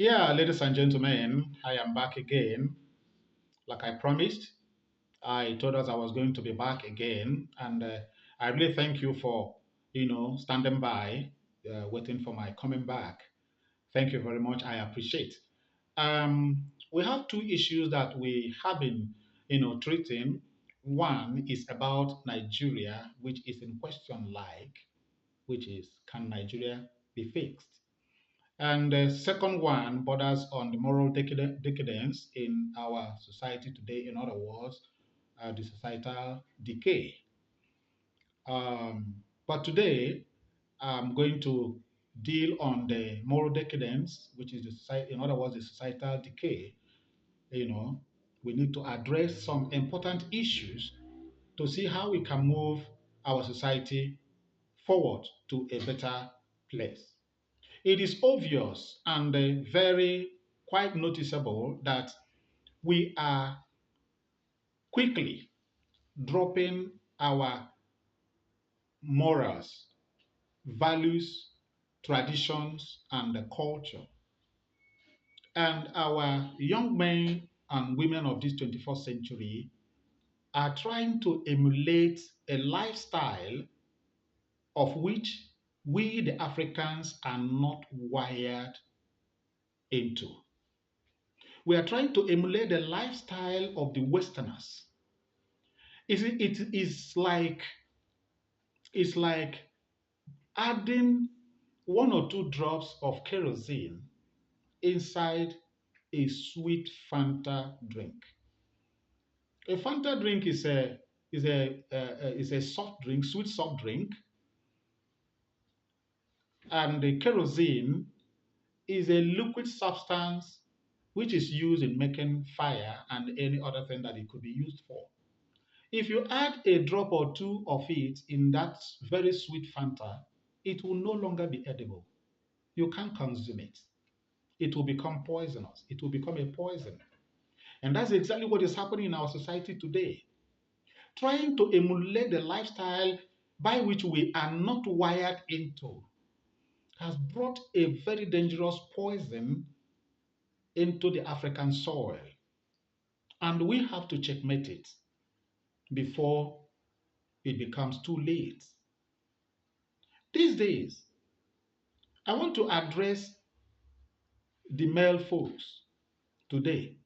Yeah, ladies and gentlemen, I am back again. Like I promised, I told us I was going to be back again, and I really thank you for, standing by, waiting for my coming back. Thank you very much. I appreciate. We have two issues that we have been, treating. One is about Nigeria, which is in question, which is, can Nigeria be fixed? And the second one borders on the moral decadence in our society today. In other words, the societal decay. But today, I'm going to deal on the moral decadence, which is the society, in other words, the societal decay. You know, we need to address some important issues to see how we can move our society forward to a better place. It is obvious and very quite noticeable that we are quickly dropping our morals, values, traditions, and the culture. And our young men and women of this 21st century are trying to emulate a lifestyle of which we, the Africans, are not wired into. We are trying to emulate the lifestyle of the Westerners. It is like adding one or two drops of kerosene inside a sweet Fanta drink. A Fanta drink is a soft drink, sweet soft drink, and the kerosene is a liquid substance which is used in making fire and any other thing that it could be used for. If you add a drop or two of it in that very sweet Fanta, it will no longer be edible. You can't consume it. It will become poisonous. It will become a poison. And that's exactly what is happening in our society today. Trying to emulate the lifestyle by which we are not wired into has brought a very dangerous poison into the African soil. And we have to checkmate it before it becomes too late. These days, I want to address the male folks today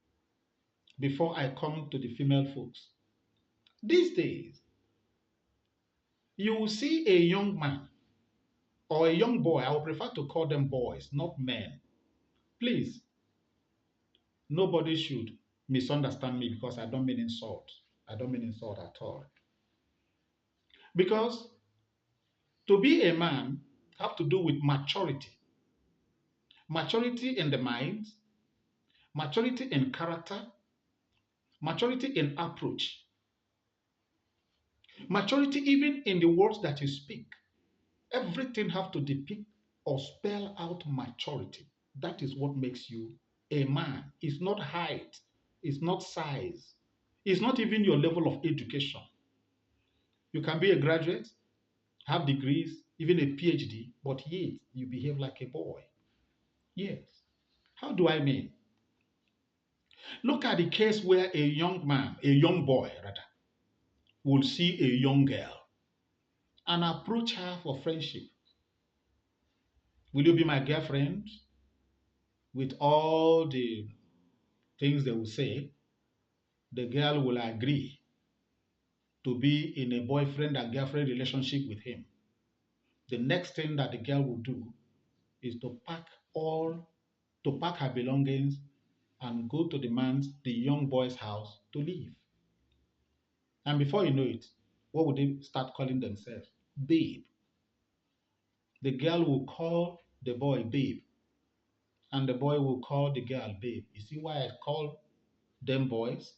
before I come to the female folks. These days, you will see a young man or a young boy. I would prefer to call them boys, not men. Please, nobody should misunderstand me because I don't mean insult. I don't mean insult at all. Because to be a man have to do with maturity. Maturity in the mind, maturity in character, maturity in approach, maturity even in the words that you speak. Everything have to depict or spell out maturity. That is what makes you a man. It's not height, it's not size, it's not even your level of education. You can be a graduate, have degrees, even a PhD, but yet you behave like a boy. Yes. How do I mean? Look at the case where a young man, a young boy rather, will see a young girl and approach her for friendship. Will you be my girlfriend? With all the things they will say, the girl will agree to be in a boyfriend and girlfriend relationship with him. The next thing that the girl will do is to pack her belongings and go to the young boy's house to leave. And before you know it, what would they start calling themselves? Babe. The girl will call the boy babe, and the boy will call the girl babe. You see why I call them boys?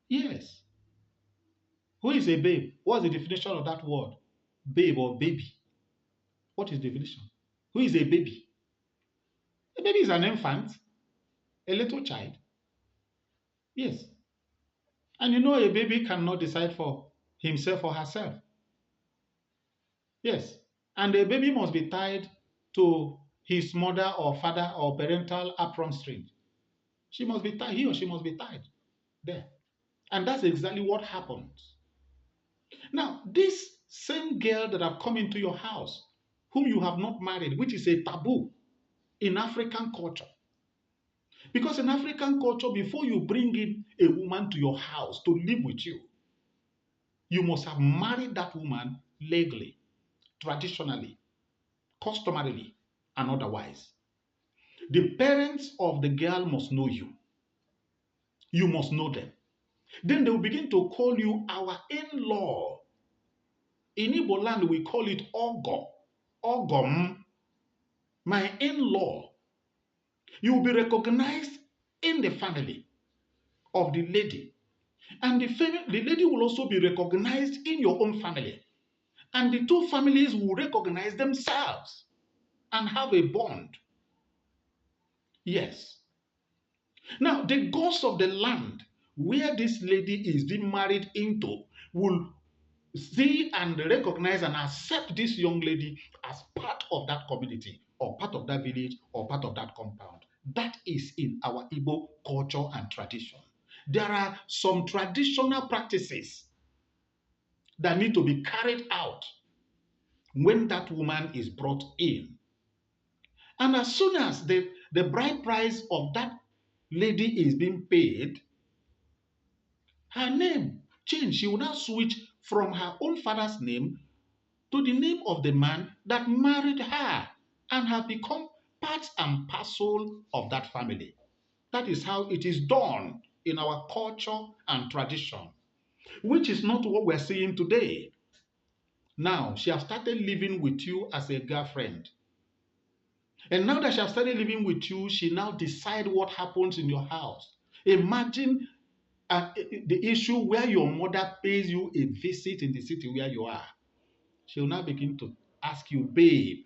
Yes. Who is a babe? What's the definition of that word? Babe or baby. What is the definition? Who is a baby? A baby is an infant, a little child. Yes. And you know a baby cannot decide for himself or herself. Yes. And a baby must be tied to his mother or father or parental apron string. She must be tied, he or she must be tied there. And that's exactly what happens. Now, this same girl that have come into your house, whom you have not married, which is a taboo in African culture. Because in African culture, before you bring in a woman to your house to live with you must have married that woman legally, traditionally, customarily, and otherwise. The parents of the girl must know you. You must know them. Then they will begin to call you our in-law. In Igbo land, we call it Ogo. Ogom, my in-law. You will be recognized in the family of the lady. And the lady will also be recognized in your own family. And the two families will recognize themselves and have a bond. Yes. Now, the gods of the land where this lady is being married into will see and recognize and accept this young lady as part of that community or part of that village or part of that compound. That is in our Igbo culture and tradition. There are some traditional practices that need to be carried out when that woman is brought in. And as soon as the bride price of that lady is being paid, her name changed. She will now switch from her own father's name to the name of the man that married her and have become part and parcel of that family. That is how it is done in our culture and tradition, which is not what we're seeing today. Now, she has started living with you as a girlfriend. And now that she has started living with you, she now decide what happens in your house. Imagine the issue where your mother pays you a visit in the city where you are. She will now begin to ask you, babe,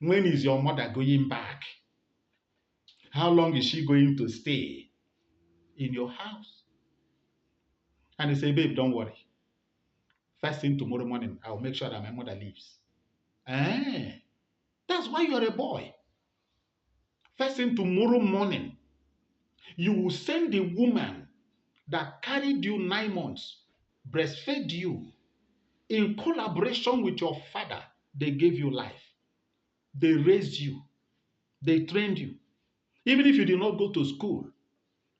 when is your mother going back? How long is she going to stay in your house? And you say, babe, don't worry. First thing tomorrow morning, I'll make sure that my mother leaves. Eh, that's why you're a boy. First thing tomorrow morning, you will send the woman that carried you 9 months, breastfed you, in collaboration with your father. They gave you life. They raised you. They trained you. Even if you did not go to school,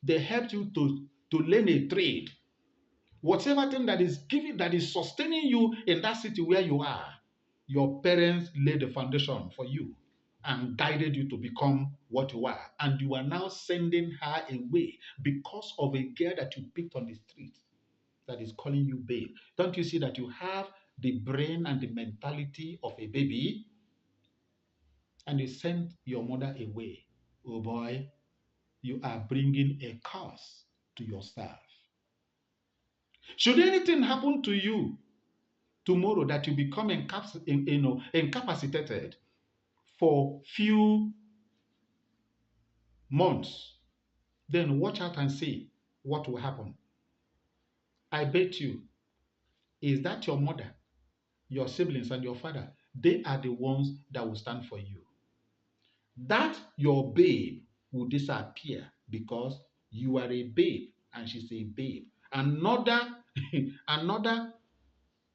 they helped you to learn a trade. Whatever thing that is giving, that is sustaining you in that city where you are, your parents laid the foundation for you and guided you to become what you are. And you are now sending her away because of a girl that you picked on the street that is calling you babe. Don't you see that you have the brain and the mentality of a baby? And you sent your mother away. Oh boy, you are bringing a curse to yourself. Should anything happen to you tomorrow that you become incapacitated for few months, then watch out and see what will happen. I bet you, is that your mother, your siblings, and your father? They are the ones that will stand for you. That your babe will disappear because you are a babe and she's a babe. Another, another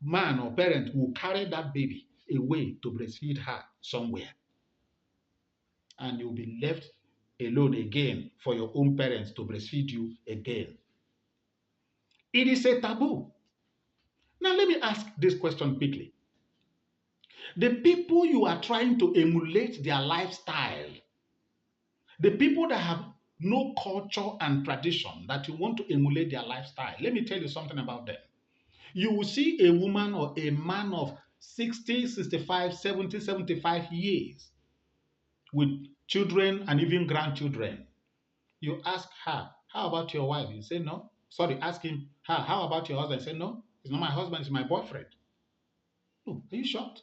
man or parent will carry that baby away to breastfeed her somewhere. And you'll be left alone again for your own parents to breastfeed you again. It is a taboo. Now, let me ask this question quickly. The people you are trying to emulate their lifestyle, the people that have no culture and tradition that you want to emulate their lifestyle, let me tell you something about them. You will see a woman or a man of 60, 65, 70, 75 years with children and even grandchildren. You ask her, how about your wife? You say no. Sorry, ask him, how about your husband? You say no, it's not my husband, it's my boyfriend. Oh, are you shocked?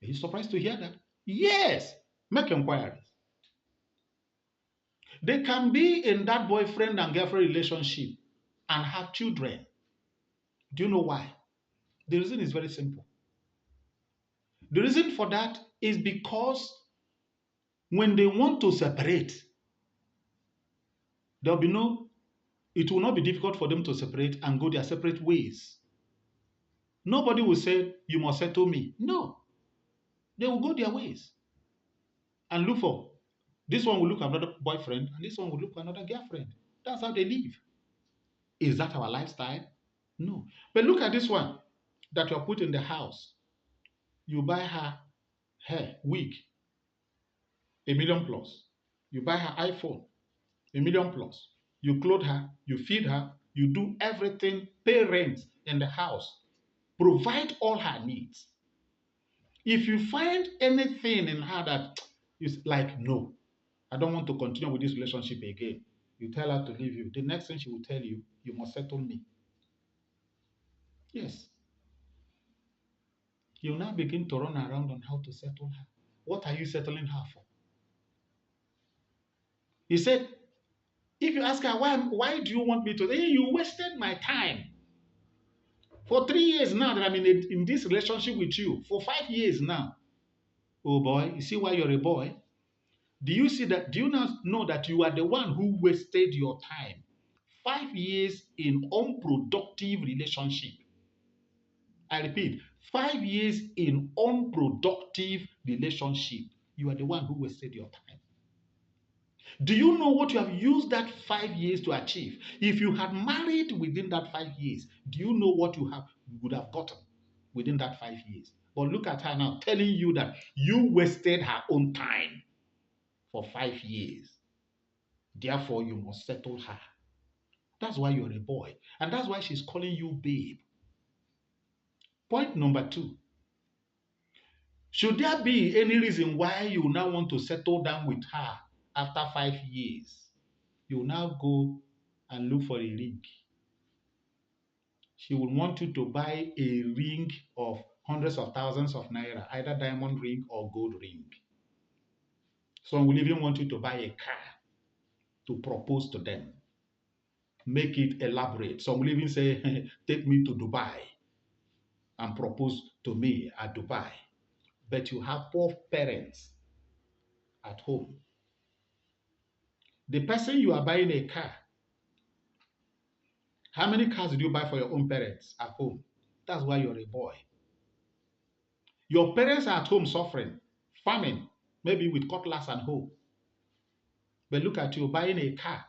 Are you surprised to hear that? Yes, make inquiries. They can be in that boyfriend and girlfriend relationship and have children. Do you know why? The reason is very simple. The reason for that is because When they want to separate, there'll be no, it will not be difficult for them to separate and go their separate ways. Nobody will say, you must settle me. No. They will go their ways and look for, this one will look for another boyfriend and this one will look for another girlfriend. That's how they live. Is that our lifestyle? No. But look at this one that you are put in the house. You buy her hair, wig, 1 million plus. You buy her iPhone, 1 million plus. You clothe her, you feed her, you do everything, pay rent in the house, provide all her needs. If you find anything in her that is like, no, I don't want to continue with this relationship again, you tell her to leave you. The next thing she will tell you, you must settle me. Yes. You now begin to run around on how to settle her. What are you settling her for? He said, if you ask her, why do you want me to? Hey, you wasted my time. For 3 years now that I'm in this relationship with you, for 5 years now. Oh boy, you see why you're a boy? Do you see that? Do you now know that you are the one who wasted your time? 5 years in unproductive relationship. I repeat, 5 years in unproductive relationship. You are the one who wasted your time. Do you know what you have used that 5 years to achieve? If you had married within that 5 years, do you know what you would have gotten within that 5 years? But look at her now telling you that you wasted her own time for 5 years. Therefore, you must settle her. That's why you're a boy. And that's why she's calling you babe. Point number 2. Should there be any reason why you now want to settle down with her after 5 years? You now go and look for a ring. She will want you to buy a ring of hundreds of thousands of naira, either diamond ring or gold ring. Some will even want you to buy a car to propose to them. Make it elaborate. Some will even say, take me to Dubai and propose to me at Dubai. But you have poor parents at home. The person you are buying a car, how many cars did you buy for your own parents at home? That's why you're a boy. Your parents are at home suffering, farming, maybe with cutlass and hoe. But look at you buying a car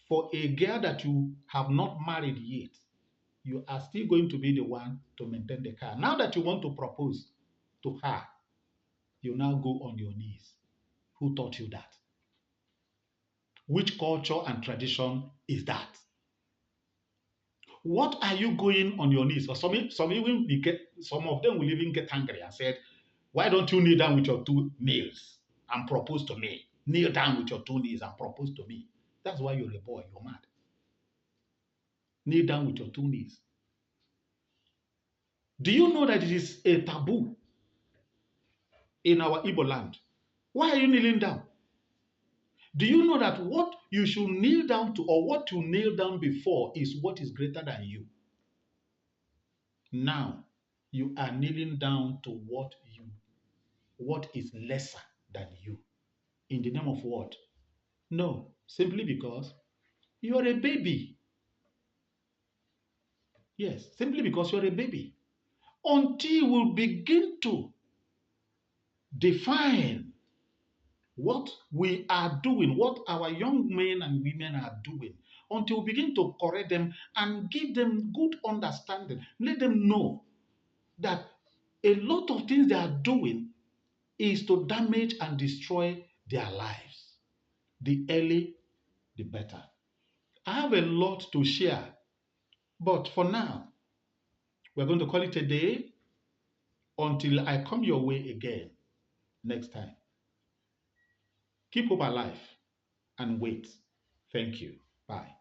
for a girl that you have not married yet. You are still going to be the one to maintain the car. Now that you want to propose to her, you now go on your knees. Who taught you that? Which culture and tradition is that? What are you going on your knees? Or some of them will even get angry and said, why don't you kneel down with your 2 knees and propose to me? Kneel down with your 2 knees and propose to me. That's why you're a boy, you're mad. Kneel down with your 2 knees. Do you know that it is a taboo in our Igbo land? Why are you kneeling down? Do you know that what you should kneel down to or what you kneel down before is what is greater than you? Now, you are kneeling down to what is lesser than you. In the name of what? No, simply because you're a baby. Yes, simply because you're a baby. Until we begin to define what we are doing, what our young men and women are doing, until we begin to correct them and give them good understanding, let them know that a lot of things they are doing is to damage and destroy their lives. The early, the better. I have a lot to share, but for now, we're going to call it a day until I come your way again next time. Keep hope alive and wait. Thank you. Bye.